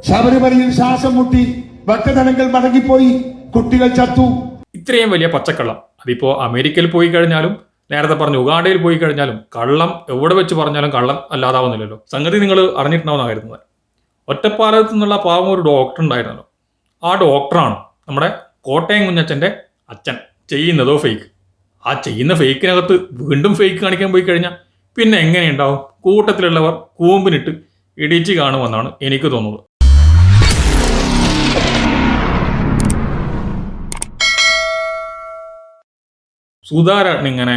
ശബരിമലയിൽ ശ്വാസം മുട്ടി ഭക്തജനങ്ങൾ മടങ്ങിപ്പോയി, കുട്ടികൾ ചത്തു. ഇത്രയും വലിയ പച്ചക്കള്ളം അതിപ്പോ അമേരിക്കയിൽ പോയി കഴിഞ്ഞാലും നേരത്തെ പറഞ്ഞു ഉഗാണ്ടയിൽ പോയി കഴിഞ്ഞാലും കള്ളം എവിടെ വെച്ച് പറഞ്ഞാലും കള്ളം അല്ലാതാവുന്നില്ലല്ലോ. സംഗതി നിങ്ങൾ അറിഞ്ഞിട്ടുണ്ടാവുന്ന കരുതുന്നത്. ഒറ്റപ്പാലത്ത് നിന്നുള്ള പാവം ഒരു ഡോക്ടർ ഉണ്ടായിരുന്നല്ലോ. ആ ഡോക്ടറാണ് നമ്മുടെ കോട്ടയം കുഞ്ഞച്ചൻ്റെ അച്ഛൻ. ചെയ്യുന്നതോ ഫേക്ക്. ആ ചെയ്യുന്ന ഫേക്കിനകത്ത് വീണ്ടും ഫേക്ക് കാണിക്കാൻ പോയി കഴിഞ്ഞാൽ പിന്നെ എങ്ങനെയുണ്ടാവും? കൂട്ടത്തിലുള്ളവർ കൂമ്പിനിട്ട് ഇടിച്ച് കാണുമെന്നാണ് എനിക്ക് തോന്നുന്നത്. സുധാകരൻ ഇങ്ങനെ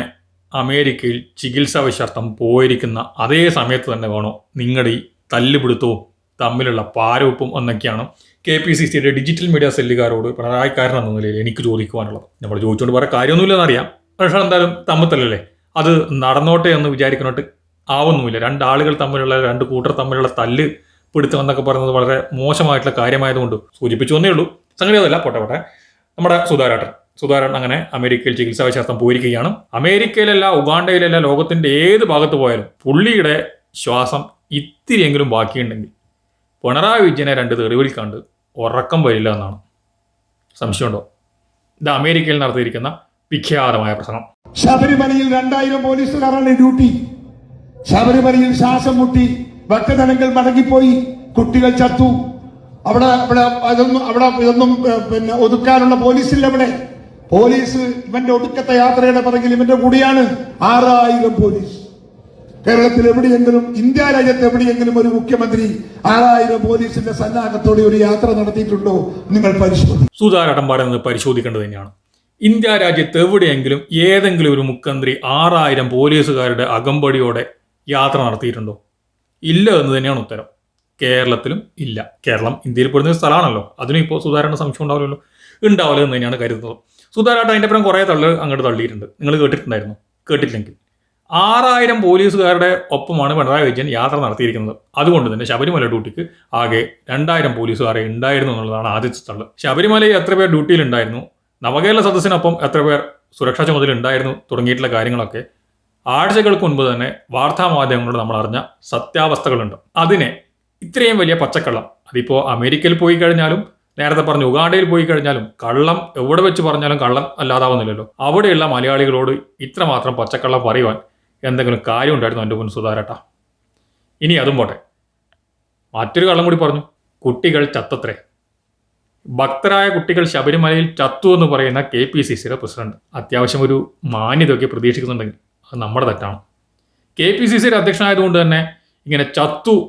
അമേരിക്കയിൽ ചികിത്സാവശ്യാർത്ഥം പോയിരിക്കുന്ന അതേ സമയത്ത് തന്നെ വേണോ നിങ്ങളുടെ ഈ തല്ലുപിടുത്തവും തമ്മിലുള്ള പാരവെപ്പും എന്നൊക്കെയാണ് KPCCയുടെ ഡിജിറ്റൽ മീഡിയ സെല്ലുകാരോട് പിണറായിക്കാരൻ എന്ന നിലയിൽ എനിക്ക് ചോദിക്കുവാനുള്ളത്. നമ്മൾ ചോദിച്ചുകൊണ്ട് പറയാൻ കാര്യമൊന്നുമില്ലെന്നറിയാം. പക്ഷേ എന്തായാലും തമ്മിത്തല്ലല്ലേ, അത് നടന്നോട്ടെ എന്ന് വിചാരിക്കുന്നോട്ട് ആവുന്നുമില്ല. രണ്ടാളുകൾ തമ്മിലുള്ള, രണ്ട് കൂട്ടർ തമ്മിലുള്ള തല്ല് പിടുത്തം എന്നൊക്കെ പറയുന്നത് വളരെ മോശമായിട്ടുള്ള കാര്യമായതുകൊണ്ട് സൂചിപ്പിച്ചു വന്നേ ഉള്ളൂ. സംഗതി അതല്ല, പോട്ടെ. നമ്മുടെ സുധാകരൻ അങ്ങനെ അമേരിക്കയിൽ ചികിത്സാവശ്യാർത്ഥം പോയിരിക്കുകയാണ്. അമേരിക്കയിലല്ല, ഉഗാണ്ടയിലല്ല, ലോകത്തിന്റെ ഏത് ഭാഗത്ത് പോയാലും പുള്ളിയുടെ ശ്വാസം ഇത്തിരിയെങ്കിലും ബാക്കിയുണ്ടെങ്കിൽ പിണറായി വിജയനെ രണ്ട് തെറിവിൽ കണ്ട് ഉറക്കം വരില്ല എന്നാണ്. സംശയമുണ്ടോ? ഇത് അമേരിക്കയിൽ നടത്തിയിരിക്കുന്ന വിഖ്യാതമായ പ്രസംഗം. ശബരിമലയിൽ 2000 പോലീസുകാരാണ് ഡ്യൂട്ടി. ശബരിമലയിൽ ശ്വാസം മുട്ടി ഭക്തജനങ്ങൾ മടങ്ങിപ്പോയി, കുട്ടികൾ ചത്തു. അവിടെ ഇതൊന്നും പിന്നെ ഒതുക്കാനുള്ള പോലീസില്ല. അവിടെ പോലീസ് ഇവന്റെ ഒടുക്കത്തെ യാത്രയുടെ പിറകിൽ ഇവന്റെ കൂടിയാണ്. 6000 പോലീസ്. കേരളത്തിൽ എവിടെയെങ്കിലും, ഇന്ത്യ രാജ്യത്ത് എവിടെയെങ്കിലും ഒരു മുഖ്യമന്ത്രി 6000 പോലീസിന്റെ സന്നാഹത്തോടെ ഒരു യാത്ര നടത്തിയിട്ടുണ്ടോ? നിങ്ങൾ പരിശോധിക്കും. സുധാകരൻ പറയുന്നത് പരിശോധിക്കേണ്ടത് തന്നെയാണ്. ഇന്ത്യ രാജ്യത്ത് എവിടെയെങ്കിലും ഏതെങ്കിലും ഒരു മുഖ്യമന്ത്രി 6000 പോലീസുകാരുടെ അകമ്പടിയോടെ യാത്ര നടത്തിയിട്ടുണ്ടോ? ഇല്ല എന്ന് തന്നെയാണ് ഉത്തരം. കേരളത്തിലും ഇല്ല. കേരളം ഇന്ത്യയിൽ പെടുന്ന ഒരു സ്ഥലമാണല്ലോ. അതിനും ഇപ്പോൾ സുധാകരൻ്റെ സംശയം ഉണ്ടാവില്ലല്ലോ. ഉണ്ടാവില്ല എന്ന് തന്നെയാണ് കരുതുന്നത്. സുധാകരൻ അതിൻ്റെ അപ്പുറം കുറേ അങ്ങോട്ട് തള്ളിയിട്ടുണ്ട്. നിങ്ങൾ കേട്ടിട്ടുണ്ടായിരുന്നു? കേട്ടിട്ടില്ലെങ്കിൽ 6000 പോലീസുകാരുടെ ഒപ്പമാണ് പിണറായി വിജയൻ യാത്ര നടത്തിയിരിക്കുന്നത്. അതുകൊണ്ട് തന്നെ ശബരിമല ഡ്യൂട്ടിക്ക് ആകെ 2000 പോലീസുകാരെ ഉണ്ടായിരുന്നു എന്നുള്ളതാണ് ആദ്യത്തെ തള്ള്. ശബരിമലയിൽ എത്ര പേർ ഡ്യൂട്ടിയിലുണ്ടായിരുന്നു, നവകേരള സദസ്സിനൊപ്പം എത്ര പേർ സുരക്ഷാ ചുമതല ഉണ്ടായിരുന്നു തുടങ്ങിയിട്ടുള്ള കാര്യങ്ങളൊക്കെ ആഴ്ചകൾക്ക് മുൻപ് തന്നെ വാർത്താമാധ്യമങ്ങളോട് നമ്മൾ അറിഞ്ഞ സത്യാവസ്ഥകളുണ്ട്. അതിനെ ഇത്രയും വലിയ പച്ചക്കള്ളം അതിപ്പോൾ അമേരിക്കയിൽ പോയി കഴിഞ്ഞാലും നേരത്തെ പറഞ്ഞു ഉഗാണ്ടയിൽ പോയി കഴിഞ്ഞാലും കള്ളം എവിടെ വെച്ച് പറഞ്ഞാലും കള്ളം അല്ലാതാവുന്നില്ലല്ലോ. അവിടെയുള്ള മലയാളികളോട് ഇത്രമാത്രം പച്ചക്കള്ളം പറയുവാൻ എന്തെങ്കിലും കാര്യം ഉണ്ടായിരുന്നു എൻ്റെ മുൻ സുധാകരേട്ടാ? ഇനി അതും പോട്ടെ, മറ്റൊരു കള്ളം കൂടി പറഞ്ഞു. കുട്ടികൾ ചത്തത്രേ. ഭക്തരായ കുട്ടികൾ ശബരിമലയിൽ ചത്തു എന്ന് പറയുന്ന KPCCയുടെ പ്രസിഡന്റ് അത്യാവശ്യം ഒരു മാന്യതയൊക്കെ പ്രതീക്ഷിക്കുന്നുണ്ടെങ്കിൽ അത് നമ്മുടെ തെറ്റാണ്. KPCCയുടെ അധ്യക്ഷനായതുകൊണ്ട് തന്നെ ഇങ്ങനെ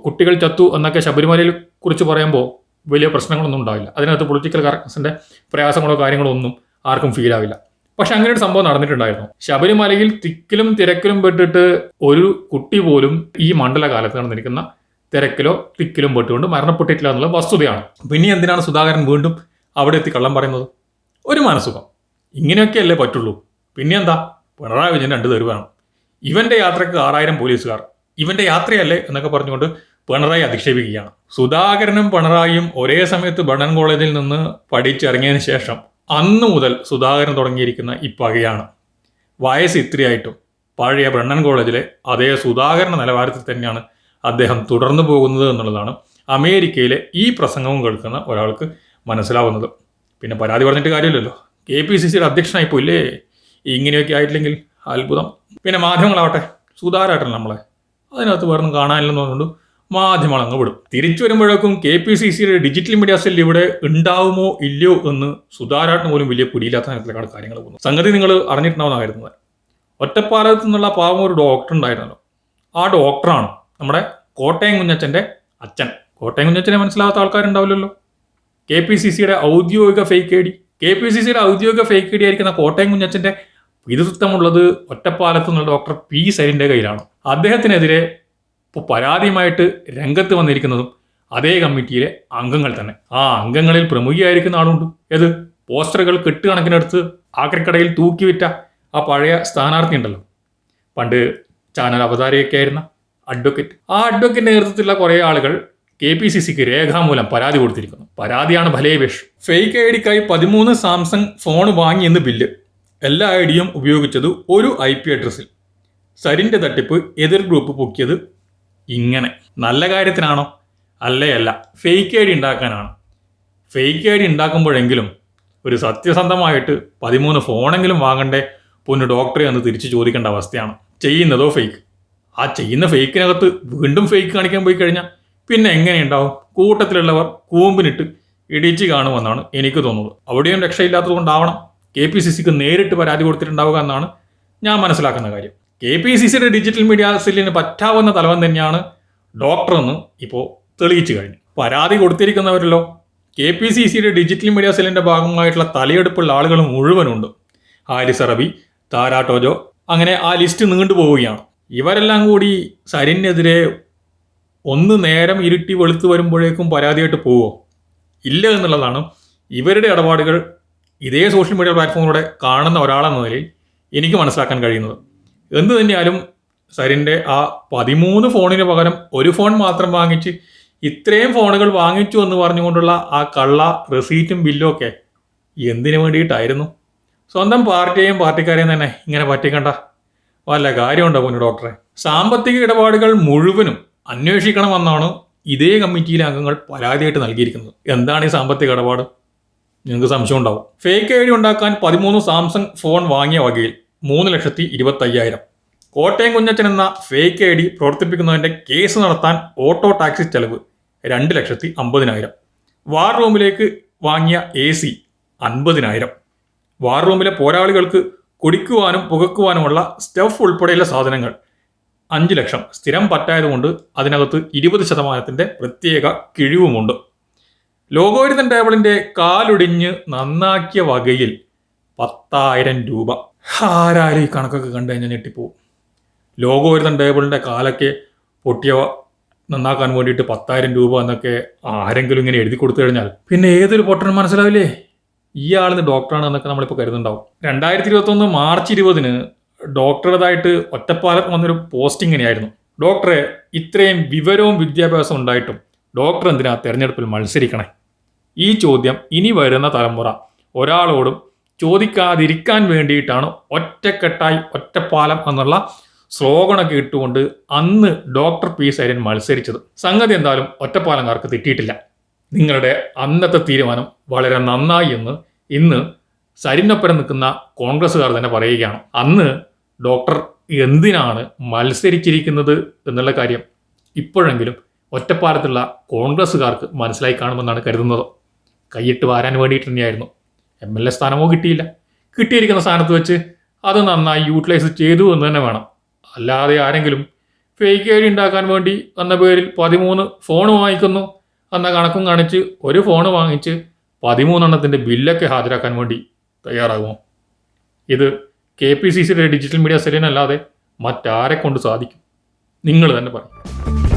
കുട്ടികൾ ചത്തു എന്നൊക്കെ ശബരിമലയെ കുറിച്ച് പറയുമ്പോൾ വലിയ പ്രശ്നങ്ങളൊന്നും ഉണ്ടാവില്ല. അതിനകത്ത് പൊളിറ്റിക്കൽ കറക്റ്റ്നസിന്റെ പ്രയാസങ്ങളോ കാര്യങ്ങളോ ഒന്നും ആർക്കും ഫീൽ ആവില്ല. പക്ഷെ അങ്ങനെ ഒരു സംഭവം നടന്നിട്ടുണ്ടായിരുന്നു. ശബരിമലയിൽ തിക്കിലും തിരക്കിലും പെട്ടിട്ട് ഒരു കുട്ടി പോലും ഈ മണ്ഡലകാലത്ത് നടന്നിരിക്കുന്ന തിരക്കിലോ തിക്കിലും പെട്ടുകൊണ്ട് മരണപ്പെട്ടിട്ടില്ല എന്നുള്ള വസ്തുതയാണ്. പിന്നെ എന്തിനാണ് സുധാകരൻ വീണ്ടും അവിടെ എത്തി കള്ളം പറയുന്നത്? ഒരു മനസ്സുഖം. ഇങ്ങനെയൊക്കെയല്ലേ പറ്റുള്ളൂ. പിന്നെ എന്താ, പിണറായി വിജയൻ 2 തെരുവ് വേണം. ഇവന്റെ യാത്രക്ക് 6000 പോലീസുകാർ, ഇവന്റെ യാത്രയല്ലേ എന്നൊക്കെ പറഞ്ഞുകൊണ്ട് പിണറായി അധിക്ഷേപിക്കുകയാണ്. സുധാകരനും പിണറായിയും ഒരേ സമയത്ത് ബ്രണ്ണൻ കോളേജിൽ നിന്ന് പഠിച്ചിറങ്ങിയതിന് ശേഷം അന്നു മുതൽ സുധാകരൻ തുടങ്ങിയിരിക്കുന്ന ഈ പകയാണ്. വയസ്സ് ഇത്രയായിട്ടും പഴയ ബ്രണ്ണൻ കോളേജിലെ അതേ സുധാകരൻ നിലവാരത്തിൽ തന്നെയാണ് അദ്ദേഹം തുടർന്നു പോകുന്നത് എന്നുള്ളതാണ് അമേരിക്കയിലെ ഈ പ്രസംഗവും കേൾക്കുന്ന ഒരാൾക്ക് മനസ്സിലാവുന്നത്. പിന്നെ പരാതി പറഞ്ഞിട്ട് കാര്യമില്ലല്ലോ. KPCCയുടെ അധ്യക്ഷനായിപ്പോയില്ലേ. ഇങ്ങനെയൊക്കെ ആയിട്ടില്ലെങ്കിൽ അത്ഭുതം. പിന്നെ മാധ്യമങ്ങളാവട്ടെ, സുധാകരേട്ടൻ നമ്മളെ അതിനകത്ത് വേറൊന്നും കാണാനില്ലെന്ന് പറഞ്ഞുകൊണ്ട് മാധ്യമങ്ങൾ അങ്ങ് വിടും. തിരിച്ചു വരുമ്പോഴേക്കും KPCCയുടെ ഡിജിറ്റൽ മീഡിയ സെൽ ഇവിടെ ഉണ്ടാവുമോ ഇല്ലയോ എന്ന് സുധാകരേട്ടന് പോലും വലിയ പിടിയില്ലാത്ത തരത്തിലാണ് കാര്യങ്ങൾ പോകുന്നത്. സംഗതി നിങ്ങൾ അറിഞ്ഞിട്ടുണ്ടാവുന്ന കരുതുന്നത്. ഒറ്റപ്പാലത്ത് നിന്നുള്ള പാവം ഒരു ഡോക്ടർ ഉണ്ടായിരുന്നല്ലോ. ആ ഡോക്ടറാണ് നമ്മുടെ കോട്ടയം കുഞ്ഞച്ചൻ്റെ അച്ഛൻ. കോട്ടയം കുഞ്ഞച്ചനെ മനസ്സിലാകാത്ത ആൾക്കാരുണ്ടാവില്ലല്ലോ. KPCCയുടെ ഔദ്യോഗിക ഫേക്ക് ഐ ഡി. KPCCയുടെ ഔദ്യോഗിക ഫേക്ക് ഐ ഡി ആയിരിക്കുന്ന കോട്ടയം കുഞ്ഞച്ചൻ്റെ പിതൃത്വമുള്ളത് ഒറ്റപ്പാലത്ത് നിന്നുള്ള ഡോക്ടർ P സരിൻ്റെ കയ്യിലാണ്. അദ്ദേഹത്തിനെതിരെ ഇപ്പോൾ പരാതിയുമായിട്ട് രംഗത്ത് വന്നിരിക്കുന്നതും അതേ കമ്മിറ്റിയിലെ അംഗങ്ങൾ തന്നെ. ആ അംഗങ്ങളിൽ പ്രമുഖിയായിരിക്കുന്ന ആളുണ്ട്. ഏത്? പോസ്റ്ററുകൾ കെട്ടുകണക്കിനടുത്ത് ആക്രിക്കടയിൽ തൂക്കിവിറ്റ ആ പഴയ സ്ഥാനാർത്ഥി ഉണ്ടല്ലോ, പണ്ട് ചാനൽ അവതാരകയൊക്കെ ആയിരുന്ന അഡ്വക്കേറ്റ്. ആ അഡ്വക്കേറ്റിന്റെ നേതൃത്വത്തിലുള്ള കുറേ ആളുകൾ KPCCക്ക് രേഖാമൂലം പരാതി കൊടുത്തിരിക്കുന്നു. പരാതിയാണ് ഭലേവേഷ്. ഫേക്ക് ഐ ഡിക്കായി 13 സാംസങ് ഫോൺ വാങ്ങിയെന്ന് ബില്ല്. എല്ലാ ഐ ഡിയും ഉപയോഗിച്ചത് ഒരു IP അഡ്രസ്സിൽ. സരിൻ്റെ തട്ടിപ്പ് എതിർ ഗ്രൂപ്പ് പൊക്കിയത് ഇങ്ങനെ. നല്ല കാര്യത്തിനാണോ അല്ല, ഫേക്ക് ഐ ഡി ഉണ്ടാക്കാനാണ്. ഫേക്ക് ഐ ഡി ഉണ്ടാക്കുമ്പോഴെങ്കിലും ഒരു സത്യസന്ധമായിട്ട് 13 ഫോണെങ്കിലും വാങ്ങണ്ടേ പൊന്നു ഡോക്ടറെ എന്ന് തിരിച്ച് ചോദിക്കേണ്ട അവസ്ഥയാണ്. ചെയ്യുന്നതോ ഫേക്ക്. ആ ചെയ്യുന്ന ഫേക്കിനകത്ത് വീണ്ടും ഫേക്ക് കാണിക്കാൻ പോയി കഴിഞ്ഞാൽ പിന്നെ എങ്ങനെയുണ്ടാവും? കൂട്ടത്തിലുള്ളവർ കൂമ്പിനിട്ട് ഇടിച്ച് കാണുമെന്നാണ് എനിക്ക് തോന്നുന്നത്. അവിടെയും രക്ഷയില്ലാത്തത് കൊണ്ടാവണം KPCCക്ക് നേരിട്ട് പരാതി കൊടുത്തിട്ടുണ്ടാവുക എന്നാണ് ഞാൻ മനസ്സിലാക്കുന്ന കാര്യം. KPCCയുടെ ഡിജിറ്റൽ മീഡിയ സെല്ലിന് പറ്റാവുന്ന തലവൻ തന്നെയാണ് ഡോക്ടർ എന്ന് ഇപ്പോൾ തെളിയിച്ചു കഴിഞ്ഞു. പരാതി കൊടുത്തിരിക്കുന്നവരല്ലോ KPCCയുടെ ഡിജിറ്റൽ മീഡിയ സെല്ലിൻ്റെ ഭാഗമായിട്ടുള്ള തലയെടുപ്പുള്ള ആളുകൾ മുഴുവനുണ്ട്. ഹാരിസ് അറബി, താര ടോജോ, അങ്ങനെ ആ ലിസ്റ്റ് നീണ്ടുപോവുകയാണ്. ഇവരെല്ലാം കൂടി സരിനെതിരെ ഒന്ന് നേരം ഇരുട്ടി വെളുത്ത് വരുമ്പോഴേക്കും പരാതിയായിട്ട് പോവോ? ഇല്ല എന്നുള്ളതാണ് ഇവരുടെ ഇടപാടുകൾ ഇതേ സോഷ്യൽ മീഡിയ പ്ലാറ്റ്ഫോമിലൂടെ കാണുന്ന ഒരാളെന്ന നിലയിൽ എനിക്ക് മനസ്സിലാക്കാൻ കഴിയുന്നത്. എന്ത് തന്നെയാലും സരിൻ്റെ ആ 13 ഫോണിന് പകരം ഒരു ഫോൺ മാത്രം വാങ്ങിച്ച് ഇത്രയും ഫോണുകൾ വാങ്ങിച്ചു എന്ന് പറഞ്ഞുകൊണ്ടുള്ള ആ കള്ള റെസീറ്റും ബില്ലും ഒക്കെ എന്തിനു വേണ്ടിയിട്ടായിരുന്നു? സ്വന്തം പാർട്ടിയെയും പാർട്ടിക്കാരെയും തന്നെ ഇങ്ങനെ പറ്റിക്കണ്ട വല്ല കാര്യമുണ്ടോ പൊന്നു ഡോക്ടറെ? സാമ്പത്തിക ഇടപാടുകൾ മുഴുവനും അന്വേഷിക്കണമെന്നാണ് ഇതേ കമ്മിറ്റിയിലെ അംഗങ്ങൾ പരാതിയായിട്ട് നൽകിയിരിക്കുന്നത്. എന്താണ് ഈ സാമ്പത്തിക ഇടപാട്? നിങ്ങൾക്ക് സംശയം ഉണ്ടാവും. ഫേക്ക് ഐ ഡി ഉണ്ടാക്കാൻ 13 സാംസങ് ഫോൺ വാങ്ങിയ വകയിൽ 3,25,000. കോട്ടയം കുഞ്ഞച്ചൻ എന്ന ഫേക്ക് ഐ ഡി പ്രവർത്തിപ്പിക്കുന്നതിൻ്റെ കേസ് നടത്താൻ ഓട്ടോ ടാക്സി ചെലവ് 2,50,000. വാർ റൂമിലേക്ക് വാങ്ങിയ AC 50,000. വാർ റൂമിലെ പോരാളികൾക്ക് കുടിക്കുവാനും പുകക്കുവാനുമുള്ള സ്റ്റഫ് ഉൾപ്പെടെയുള്ള സാധനങ്ങൾ 5 ലക്ഷം. സ്ഥിരം പറ്റായതുകൊണ്ട് അതിനകത്ത് 20% പ്രത്യേക കിഴിവുമുണ്ട്. ലോഗോരിതൻ ടേബിളിൻ്റെ കാലൊടിഞ്ഞ് നന്നാക്കിയ വകയിൽ 10,000 രൂപ. ആരാലും ഈ കണക്കൊക്കെ കണ്ടു കഴിഞ്ഞാൽ ഞെട്ടിപ്പോവും. ലോഗോരിതൻ ടേബിളിൻ്റെ കാലൊക്കെ പൊട്ടിയവ നന്നാക്കാൻ വേണ്ടിയിട്ട് 10,000 രൂപ എന്നൊക്കെ ആരെങ്കിലും ഇങ്ങനെ എഴുതി കൊടുത്തു കഴിഞ്ഞാൽ പിന്നെ ഏതൊരു പൊട്ടനും മനസ്സിലാവില്ലേ ഇയാളിന്ന് ഡോക്ടറാണ് എന്നൊക്കെ നമ്മളിപ്പോൾ കരുതുന്നുണ്ടാവും. 2021 മാർച്ച് 20 ഡോക്ടറുടേതായിട്ട് ഒറ്റപ്പാലത്ത് വന്നൊരു പോസ്റ്റ് ഇങ്ങനെയായിരുന്നു: ഡോക്ടറെ, ഇത്രയും വിവരവും വിദ്യാഭ്യാസവും ഉണ്ടായിട്ടും ഡോക്ടർ എന്തിനാ തെരഞ്ഞെടുപ്പിൽ മത്സരിക്കണേ? ഈ ചോദ്യം ഇനി വരുന്ന തലമുറ ഒരാളോടും ചോദിക്കാതിരിക്കാൻ വേണ്ടിയിട്ടാണ് ഒറ്റക്കെട്ടായി ഒറ്റപ്പാലം എന്നുള്ള സ്ലോഗണൊക്കെ ഇട്ടുകൊണ്ട് അന്ന് ഡോക്ടർ P. സരിൻ മത്സരിച്ചത്. സംഗതി എന്തായാലും ഒറ്റപ്പാലംകാർക്ക് തെറ്റിയിട്ടില്ല. നിങ്ങളുടെ അന്നത്തെ തീരുമാനം വളരെ നന്നായി എന്ന് ഇന്ന് സരിനൊപ്പം നിൽക്കുന്ന കോൺഗ്രസ്സുകാർ തന്നെ പറയുകയാണ്. അന്ന് ഡോക്ടർ എന്തിനാണ് മത്സരിച്ചിരിക്കുന്നത് എന്നുള്ള കാര്യം ഇപ്പോഴെങ്കിലും ഒറ്റപ്പാലത്തുള്ള കോൺഗ്രസ്സുകാർക്ക് മനസ്സിലായി കാണുമെന്നാണ് കരുതുന്നത്. കൈയിട്ട് വാരാൻ വേണ്ടിയിട്ട് തന്നെയായിരുന്നു. MLA സ്ഥാനമോ കിട്ടിയില്ല. കിട്ടിയിരിക്കുന്ന സ്ഥാനത്ത് വെച്ച് അത് നന്നായി യൂട്ടിലൈസ് ചെയ്തു എന്ന് തന്നെ വേണം. അല്ലാതെ ആരെങ്കിലും ഫേക്ക് ഐ ഡി ഉണ്ടാക്കാൻ വേണ്ടി എന്ന പേരിൽ 13 ഫോൺ വാങ്ങിക്കുന്നു എന്ന കണക്കും കാണിച്ച് ഒരു ഫോൺ വാങ്ങിച്ച് 13 എണ്ണത്തിൻ്റെ ബില്ലൊക്കെ ഹാജരാക്കാൻ വേണ്ടി തയ്യാറാകുമോ? ഇത് KPCCയുടെ ഡിജിറ്റൽ മീഡിയ സെല്ലിനല്ലാതെ മറ്റാരെ കൊണ്ട് സാധിക്കും? നിങ്ങൾ തന്നെ പറയും.